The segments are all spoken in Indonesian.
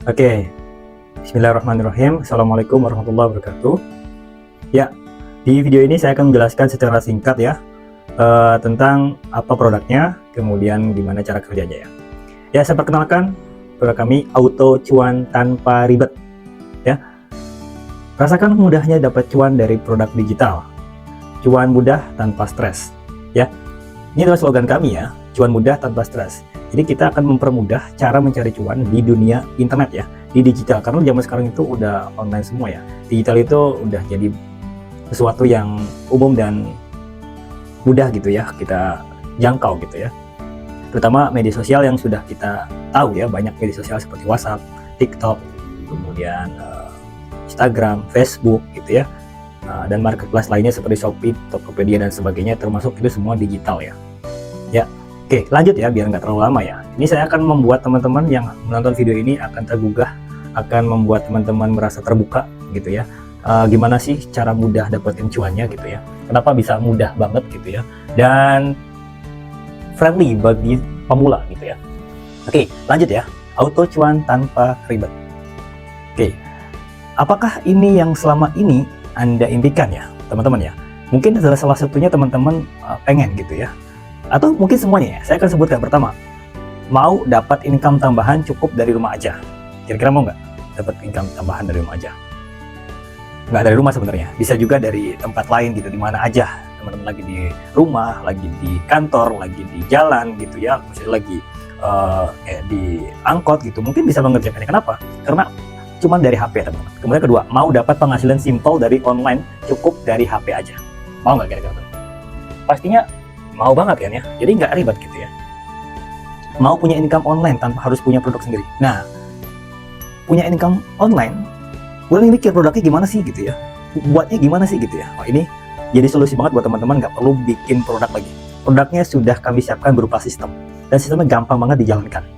Oke, bismillahirrahmanirrahim. Assalamualaikum warahmatullahi wabarakatuh. Ya, di video ini saya akan menjelaskan secara singkat ya tentang apa produknya, kemudian gimana cara kerjanya ya. Ya, saya perkenalkan produk kami Auto Cuan tanpa ribet. Ya, rasakan mudahnya dapat cuan dari produk digital. Cuan mudah tanpa stres. Ya, ini adalah slogan kami ya, cuan mudah tanpa stres. Jadi kita akan mempermudah cara mencari cuan di dunia internet ya, di digital. Karena zaman sekarang itu udah online semua ya. Digital itu udah jadi sesuatu yang umum dan mudah gitu ya, kita jangkau gitu ya. Terutama media sosial yang sudah kita tahu ya, banyak media sosial seperti WhatsApp, TikTok, kemudian Instagram, Facebook gitu ya. Dan marketplace lainnya seperti Shopee, Tokopedia dan sebagainya, termasuk itu semua digital ya. Ya. Oke, lanjut ya, biar nggak terlalu lama ya. Ini saya akan membuat teman-teman yang menonton video ini akan tergugah, akan membuat teman-teman merasa terbuka gitu ya. Gimana sih cara mudah dapetin cuannya gitu ya. Kenapa bisa mudah banget gitu ya. Dan friendly bagi pemula gitu ya. Oke, lanjut ya. Auto cuan tanpa ribet. Oke, apakah ini yang selama ini Anda impikan ya, teman-teman ya? Mungkin adalah salah satunya teman-teman pengen gitu ya. Atau mungkin semuanya ya, saya akan sebutkan. Pertama, mau dapat income tambahan cukup dari rumah aja. Kira-kira mau nggak dapat income tambahan dari rumah aja? Nggak dari rumah sebenarnya, bisa juga dari tempat lain gitu, di mana aja. Teman-teman lagi di rumah, lagi di kantor, lagi di jalan gitu ya, misalnya lagi di angkot gitu, mungkin bisa mengerjakannya. Kenapa? Karena cuma dari HP teman-teman. Kemudian kedua, mau dapat penghasilan simple dari online cukup dari HP aja. Mau nggak kira-kira? Pastinya mau banget kan ya, jadi nggak ribet gitu ya. Mau punya income online tanpa harus punya produk sendiri. Nah, punya income online, boleh mikir produknya gimana sih gitu ya, buatnya gimana sih gitu ya. Oh, ini jadi solusi banget buat teman-teman, nggak perlu bikin produk lagi. Produknya sudah kami siapkan berupa sistem, dan sistemnya gampang banget dijalankan.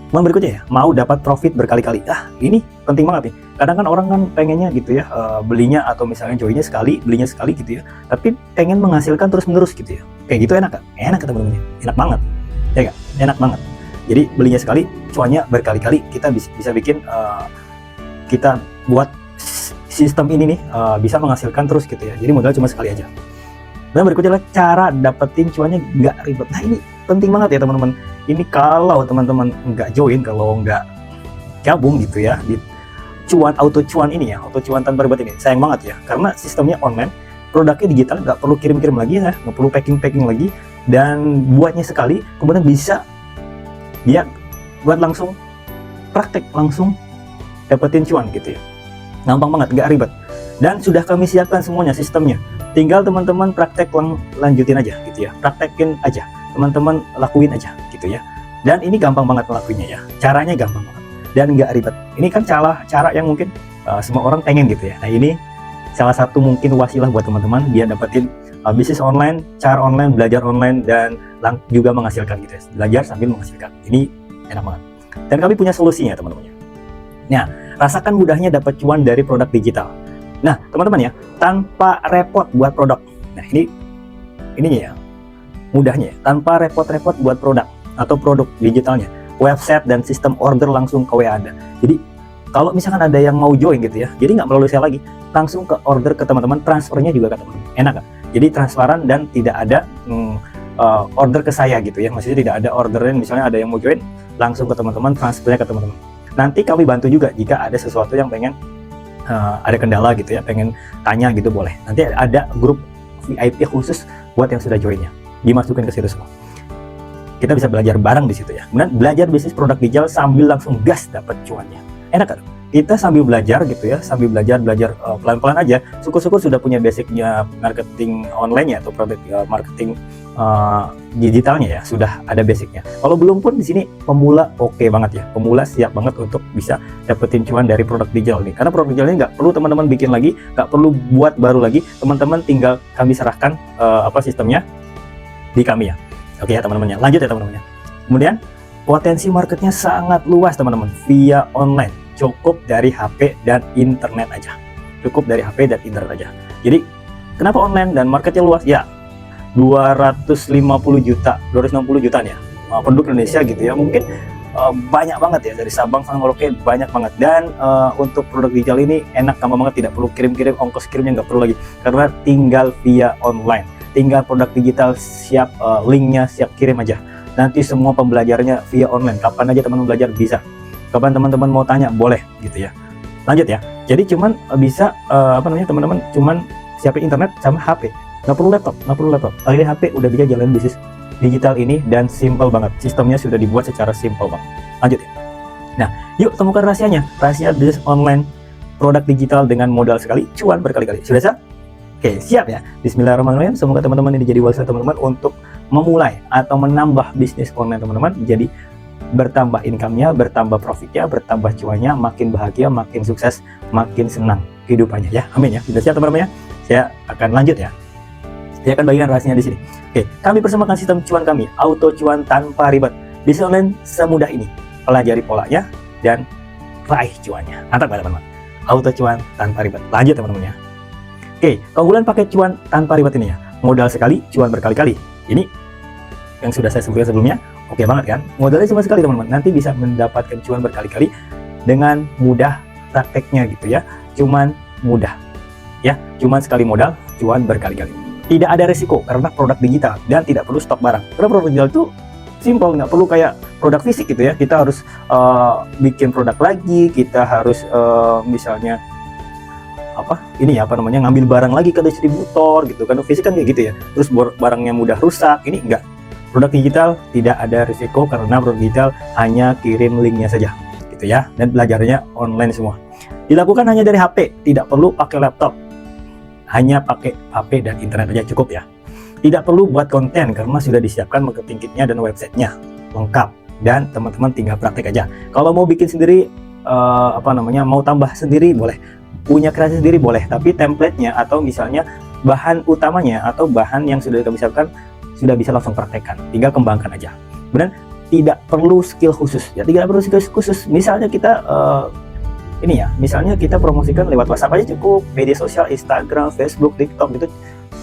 Yang berikutnya ya, mau dapat profit berkali-kali. Ini penting banget nih. Kadang kan orang kan pengennya gitu ya, belinya atau misalnya joinnya sekali, belinya sekali gitu ya, tapi pengen menghasilkan terus-menerus gitu ya. Kayak gitu enak kan? Enak kan teman-teman? Enak banget. Ya nggak? Enak banget. Jadi belinya sekali, cuannya berkali-kali. Kita bisa bikin, kita buat sistem ini nih bisa menghasilkan terus gitu ya. Jadi modal cuma sekali aja. Dan berikutnya adalah cara dapetin cuannya nggak ribet. Nah, ini penting banget ya teman-teman. Ini kalau teman-teman nggak join, kalau nggak gabung gitu ya di auto cuan ini ya, auto cuan tanpa ribet ini, sayang banget ya, karena sistemnya online, produknya digital, nggak perlu kirim-kirim lagi ya, nggak perlu packing lagi, dan buatnya sekali, kemudian bisa dia buat langsung praktek, langsung dapetin cuan gitu ya. Gampang banget, nggak ribet, dan sudah kami siapkan semuanya sistemnya. Tinggal teman-teman praktek lanjutin aja gitu ya, praktekin aja, teman-teman lakuin aja gitu ya. Dan ini gampang banget ngelakuinnya ya, caranya gampang banget dan nggak ribet. Ini kan cara yang mungkin semua orang pengen gitu ya. Nah, ini salah satu mungkin wasilah buat teman-teman biar dapetin bisnis online, cara online, belajar online, dan juga menghasilkan gitu ya. Belajar sambil menghasilkan, ini enak banget. Dan kami punya solusinya teman-teman. Nah, rasakan mudahnya dapat cuan dari produk digital. Nah, teman-teman ya, tanpa repot buat produk. Nah, ininya ya, mudahnya ya, tanpa repot-repot buat produk atau produk digitalnya, website dan sistem order langsung ke WA Anda. Jadi kalau misalkan ada yang mau join gitu ya, jadi nggak melalui saya lagi, langsung ke order ke teman-teman, transfernya juga ke teman-teman. Enak kan? Jadi transparan dan tidak ada order ke saya gitu ya. Maksudnya tidak ada orderan, misalnya ada yang mau join, langsung ke teman-teman, transfernya ke teman-teman. Nanti kami bantu juga jika ada sesuatu yang pengen ada kendala gitu ya, pengen tanya gitu, boleh. Nanti ada grup VIP khusus buat yang sudah joinnya, dimasukin ke situ semua. Kita bisa belajar bareng di situ ya. Kemudian belajar bisnis produk digital sambil langsung gas dapat cuannya. Enak kan? Kita sambil belajar gitu ya, sambil belajar pelan-pelan aja. Syukur-syukur sudah punya basicnya marketing online ya, atau produk marketing digitalnya ya, sudah ada basicnya. Kalau belum pun di sini pemula oke banget ya, pemula siap banget untuk bisa dapetin cuan dari produk digital ini. Karena produk digital ini nggak perlu teman-teman bikin lagi, nggak perlu buat baru lagi, teman-teman tinggal kami serahkan sistemnya di kami ya. Oke ya teman-teman ya, lanjut ya teman-teman ya. Kemudian potensi marketnya sangat luas teman-teman, via online, cukup dari HP dan internet aja, cukup dari HP dan internet aja. Jadi kenapa online dan marketnya luas ya? 250 juta, 260 jutaan ya penduduk Indonesia gitu ya, mungkin banyak banget ya, dari Sabang sampai Merauke banyak banget. Dan untuk produk digital ini enak, gampang banget, tidak perlu kirim-kirim, ongkos kirimnya nggak perlu lagi, karena tinggal via online. Tinggal produk digital siap, linknya siap, kirim aja. Nanti semua pembelajarannya via online, kapan aja teman-teman belajar bisa, kapan teman-teman mau tanya boleh gitu ya. Lanjut ya, jadi cuman bisa teman-teman cuman siapin internet sama HP, nggak perlu laptop, pakai HP udah bisa jalan bisnis digital ini, dan simple banget, sistemnya sudah dibuat secara simple banget. Lanjut ya. Nah, yuk temukan rahasianya, rahasia bisnis online produk digital dengan modal sekali cuan berkali-kali. Sudah siap? Oke, siap ya. Bismillahirrahmanirrahim. Semoga teman-teman ini jadi wawasan teman-teman untuk memulai atau menambah bisnis online teman-teman. Jadi bertambah income-nya, bertambah profitnya, bertambah cuannya, makin bahagia, makin sukses, makin senang kehidupannya ya. Amin ya. Sudah siap teman-teman ya? Saya akan lanjut ya. Saya akan bagikan rahasianya di sini. Oke, kami persembahkan sistem cuan kami, auto cuan tanpa ribet. Bisnis online semudah ini. Pelajari polanya dan raih cuannya. Mantap ya teman-teman. Auto cuan tanpa ribet. Lanjut teman-teman ya. Oke, keunggulan pakai cuan tanpa ribet ini ya. Modal sekali, cuan berkali-kali. Ini yang sudah saya sebutkan sebelumnya. Oke banget kan? Modalnya cuma sekali teman-teman. Nanti bisa mendapatkan cuan berkali-kali dengan mudah prakteknya gitu ya. Cuman mudah. Ya, cuman sekali modal, cuan berkali-kali. Tidak ada resiko karena produk digital dan tidak perlu stok barang. Karena produk digital itu simple, nggak perlu kayak produk fisik gitu ya. Kita harus bikin produk lagi, kita harus misalnya ngambil barang lagi ke distributor gitu kan. Fisik kan kayak gitu ya, terus barangnya mudah rusak. Ini enggak, produk digital tidak ada risiko karena produk digital hanya kirim linknya saja gitu ya, dan belajarnya online semua, dilakukan hanya dari HP, tidak perlu pakai laptop, hanya pakai HP dan internet aja cukup ya. Tidak perlu buat konten karena sudah disiapkan marketing kitnya dan websitenya lengkap, dan teman-teman tinggal praktek aja. Kalau mau bikin sendiri mau tambah sendiri boleh, punya kreasi sendiri boleh, tapi template-nya atau misalnya bahan utamanya atau bahan yang sudah kami siapkan sudah bisa langsung praktekkan, tinggal kembangkan aja. Kemudian tidak perlu skill khusus ya, tidak perlu skill khusus. Misalnya kita misalnya kita promosikan lewat WhatsApp aja cukup, media sosial Instagram, Facebook, TikTok gitu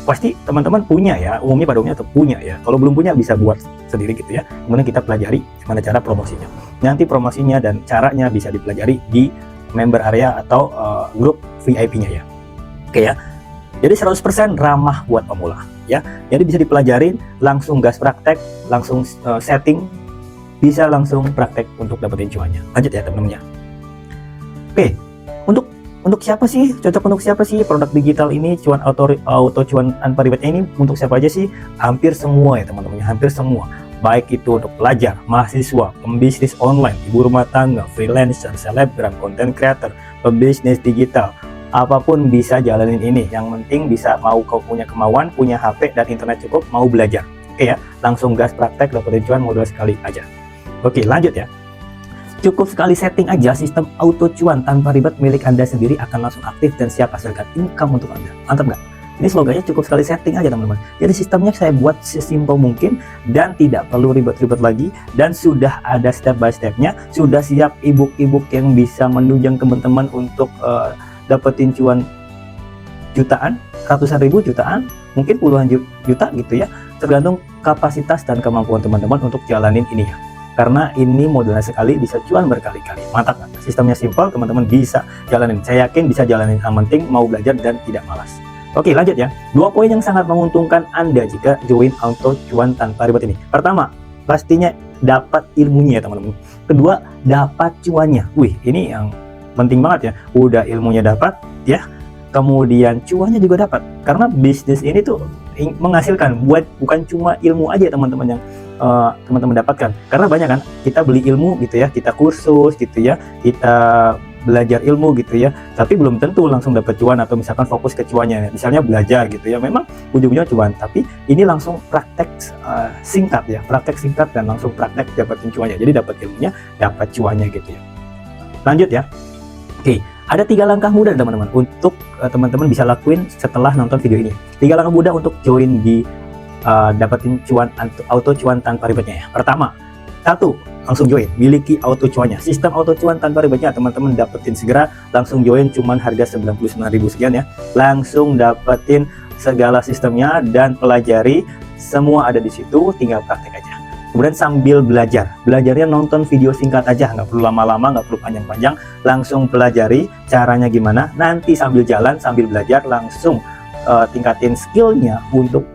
pasti teman-teman punya ya, umumnya pada umumnya tuh punya ya. Kalau belum punya bisa buat sendiri gitu ya. Kemudian kita pelajari gimana cara promosinya. Nanti promosinya dan caranya bisa dipelajari di member area atau grup VIP-nya ya. Oke ya. Jadi 100% ramah buat pemula ya. Jadi bisa dipelajarin, langsung gas praktek, langsung setting, bisa langsung praktek untuk dapetin cuannya. Lanjut ya teman-teman ya. Oke, untuk siapa sih? Cocok untuk siapa sih produk digital ini, cuan auto cuan tanpa ribetnya ini untuk siapa aja sih? Hampir semua ya teman-teman, hampir semua. Baik itu untuk pelajar, mahasiswa, pembisnis online, ibu rumah tangga, freelancer, selebgram, content creator, pembisnis digital, apapun bisa jalanin ini. Yang penting bisa punya kemauan, punya HP dan internet cukup, mau belajar. Oke ya, langsung gas praktek, dapetin cuan modal sekali aja. Oke, lanjut ya. Cukup sekali setting aja, sistem auto cuan tanpa ribet milik Anda sendiri akan langsung aktif dan siap hasilkan income untuk Anda. Mantap nggak? Ini slogannya cukup sekali setting aja teman-teman. Jadi sistemnya saya buat sesimpel mungkin dan tidak perlu ribet-ribet lagi, dan sudah ada step by stepnya, sudah siap ebook yang bisa menunjang teman-teman untuk dapetin cuan jutaan, ratusan ribu, jutaan, mungkin puluhan juta gitu ya, tergantung kapasitas dan kemampuan teman-teman untuk jalanin ini ya. Karena ini modalnya sekali bisa cuan berkali-kali. Mantap kan? Sistemnya simpel, teman-teman bisa jalanin. Saya yakin bisa jalanin, yang penting mau belajar dan tidak malas. Oke, lanjut ya. 2 poin yang sangat menguntungkan Anda jika join auto cuan tanpa ribet ini. Pertama, pastinya dapat ilmunya ya teman-teman. Kedua, dapat cuannya. Wih, ini yang penting banget ya. Udah ilmunya dapat ya, kemudian cuannya juga dapat. Karena bisnis ini tuh menghasilkan, bukan cuma ilmu aja teman-teman yang teman-teman dapatkan. Karena banyak kan kita beli ilmu gitu ya, kita kursus gitu ya, kita belajar ilmu gitu ya, tapi belum tentu langsung dapat cuan atau misalkan fokus ke cuannya. Misalnya belajar gitu ya, memang ujung-ujungnya cuan, tapi ini langsung praktek singkat ya, praktek singkat dan langsung praktek dapetin cuannya. Jadi dapat ilmunya, dapat cuannya gitu ya. Lanjut ya. Oke, ada 3 langkah mudah teman-teman untuk teman-teman bisa lakuin setelah nonton video ini. 3 langkah mudah untuk join di dapetin cuan auto cuan tanpa ribetnya ya. Pertama, 1, langsung join, miliki auto cuannya. Sistem auto cuan tanpa ribetnya teman-teman dapetin segera, langsung join, cuman harga 99.000 sekian ya. Langsung dapetin segala sistemnya dan pelajari, semua ada di situ, tinggal praktek aja. Kemudian sambil belajar, belajarnya nonton video singkat aja, nggak perlu lama-lama, nggak perlu panjang-panjang, langsung pelajari caranya gimana. Nanti sambil jalan, sambil belajar, langsung tingkatin skillnya untuk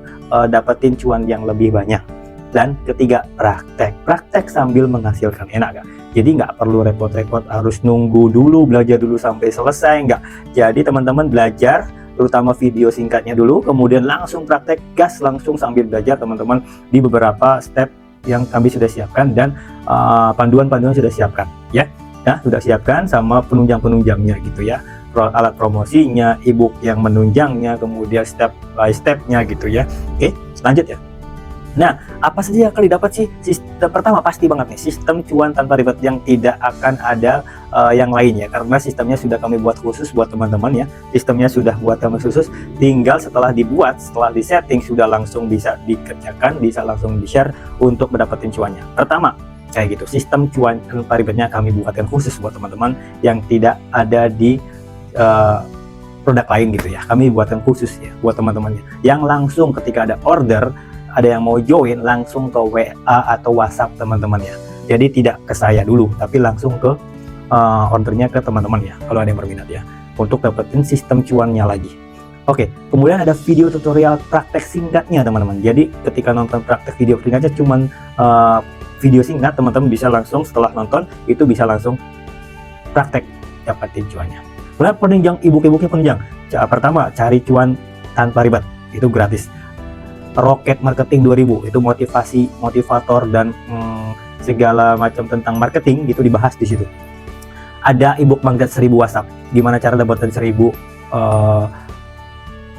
dapetin cuan yang lebih banyak. Dan ketiga, praktek sambil menghasilkan. Enak gak? Jadi nggak perlu repot-repot harus nunggu dulu, belajar dulu sampai selesai, nggak. Jadi teman-teman belajar, terutama video singkatnya dulu, kemudian langsung praktek, gas langsung sambil belajar teman-teman di beberapa step yang kami sudah siapkan, dan panduan-panduan sudah siapkan ya. Nah, sudah siapkan sama penunjang-penunjangnya gitu ya, alat promosinya, ebook yang menunjangnya, kemudian step by stepnya gitu ya. Oke, lanjut ya. Nah, apa saja yang akan didapat sih? Sistem pertama pasti banget nih, sistem cuan tanpa ribet yang tidak akan ada yang lainnya, karena sistemnya sudah kami buat khusus buat teman-teman ya. Sistemnya sudah buat kami khusus, tinggal setelah dibuat, setelah disetting, sudah langsung bisa dikerjakan, bisa langsung di-share untuk mendapatkan cuannya. Pertama, kayak gitu, sistem cuan tanpa ribetnya kami buatkan khusus buat teman-teman yang tidak ada di produk lain gitu ya. Kami buatkan khusus ya buat teman-temannya yang langsung ketika ada order, ada yang mau join, langsung ke WA atau WhatsApp teman-teman ya. Jadi tidak ke saya dulu, tapi langsung ke ordernya ke teman-teman ya, kalau ada yang berminat ya, untuk dapetin sistem cuannya lagi. Oke, kemudian ada video tutorial praktek singkatnya teman-teman. Jadi ketika nonton praktek video singkatnya cuman video singkat, teman-teman bisa langsung setelah nonton itu bisa langsung praktek dapetin cuannya. Kemudian penunjang, ebook-ebooknya penunjang. Pertama, cari cuan tanpa ribet, itu gratis. Rocket Marketing 2000 itu motivator dan segala macam tentang marketing gitu dibahas di situ. Ada ebook magnet 1000 WhatsApp, gimana cara dapetin 1000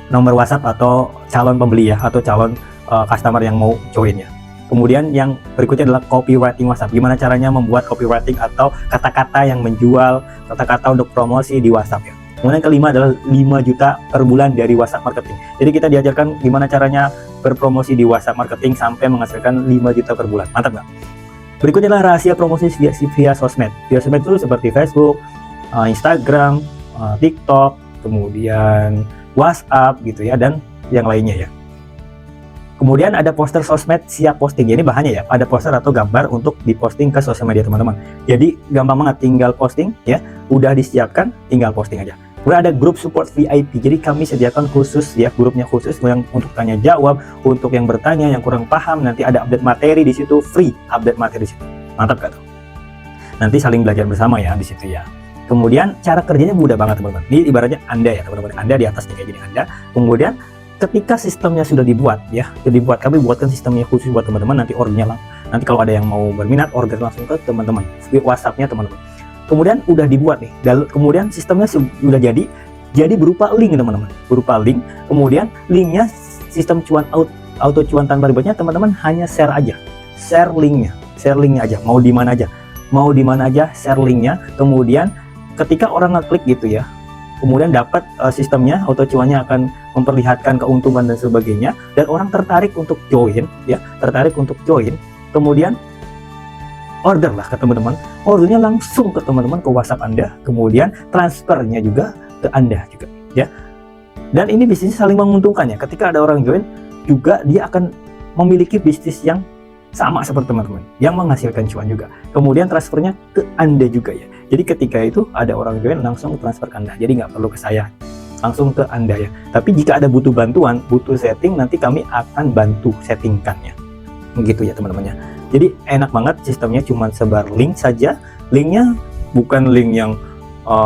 nomor WhatsApp atau calon pembeli ya, atau calon customer yang mau join ya. Kemudian yang berikutnya adalah copywriting WhatsApp, gimana caranya membuat copywriting atau kata-kata yang menjual, kata-kata untuk promosi di WhatsApp ya. Kemudian kelima adalah 5 juta per bulan dari WhatsApp marketing. Jadi kita diajarkan gimana caranya berpromosi di WhatsApp marketing sampai menghasilkan 5 juta per bulan. Mantap nggak? Berikutnya adalah rahasia promosi via sosmed. Via sosmed itu seperti Facebook, Instagram, TikTok, kemudian WhatsApp gitu ya, dan yang lainnya ya. Kemudian ada poster sosmed siap posting. Ini bahannya ya, ada poster atau gambar untuk diposting ke sosial media teman-teman. Jadi gampang banget, tinggal posting ya, udah disiapkan, tinggal posting aja. Kemudian ada grup support VIP. Jadi kami sediakan khusus ya, grupnya khusus yang untuk tanya jawab, untuk yang bertanya, yang kurang paham, nanti ada update materi di situ, free update materi di situ. Mantap gak tuh? Nanti saling belajar bersama ya di situ ya. Kemudian cara kerjanya mudah banget teman-teman. Ini ibaratnya Anda ya teman-teman, Anda di atas nih kayak gini Anda. Kemudian ketika sistemnya sudah dibuat ya, kami buatkan sistemnya khusus buat teman-teman, nanti ordernya nanti kalau ada yang mau berminat order langsung ke teman-teman, WhatsApp-nya teman-teman. Kemudian udah dibuat nih, kemudian sistemnya sudah jadi berupa link teman-teman, berupa link. Kemudian linknya sistem cuan auto cuan tanpa ribetnya, teman-teman hanya share aja, share linknya aja, mau di mana aja share linknya. Kemudian ketika orang ngeklik gitu ya, kemudian dapat sistemnya auto cuannya akan memperlihatkan keuntungan dan sebagainya, dan orang tertarik untuk join ya, kemudian order lah ke teman-teman, ordernya langsung ke teman-teman ke WhatsApp Anda, kemudian transfernya juga ke Anda juga ya. Dan ini bisnis saling menguntungkan ya, ketika ada orang join juga dia akan memiliki bisnis yang sama seperti teman-teman yang menghasilkan cuan juga, kemudian transfernya ke Anda juga ya. Jadi ketika itu ada orang join langsung transfer ke Anda, jadi nggak perlu ke saya, langsung ke Anda ya. Tapi jika ada butuh bantuan, butuh setting, nanti kami akan bantu settingkannya begitu ya teman-teman ya. Jadi enak banget sistemnya, cuma sebar link saja. Linknya bukan link yang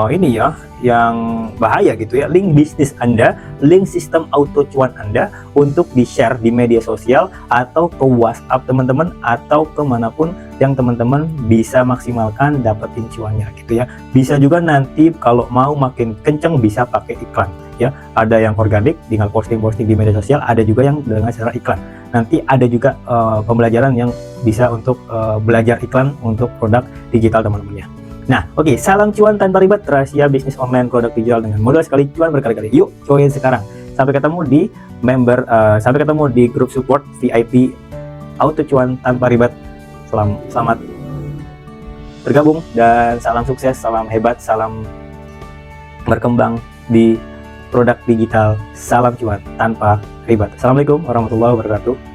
ini ya, yang bahaya gitu ya. Link bisnis Anda, link sistem auto cuan Anda untuk di-share di media sosial atau ke WhatsApp teman-teman, atau kemanapun yang teman-teman bisa maksimalkan dapetin cuannya gitu ya. Bisa juga nanti kalau mau makin kenceng bisa pakai iklan ya. Ada yang organik tinggal posting-posting di media sosial, ada juga yang dengan cara iklan. Nanti ada juga pembelajaran yang bisa untuk belajar iklan untuk produk digital teman-teman ya. Nah, oke, salam cuan tanpa ribet, rahasia bisnis online produk digital dengan modal sekali cuan berkali-kali. Yuk, join sekarang. Sampai ketemu di sampai ketemu di grup support VIP auto cuan tanpa ribet. Selamat bergabung dan salam sukses, salam hebat, salam berkembang di produk digital. Salam cuan tanpa ribet. Assalamualaikum warahmatullahi wabarakatuh.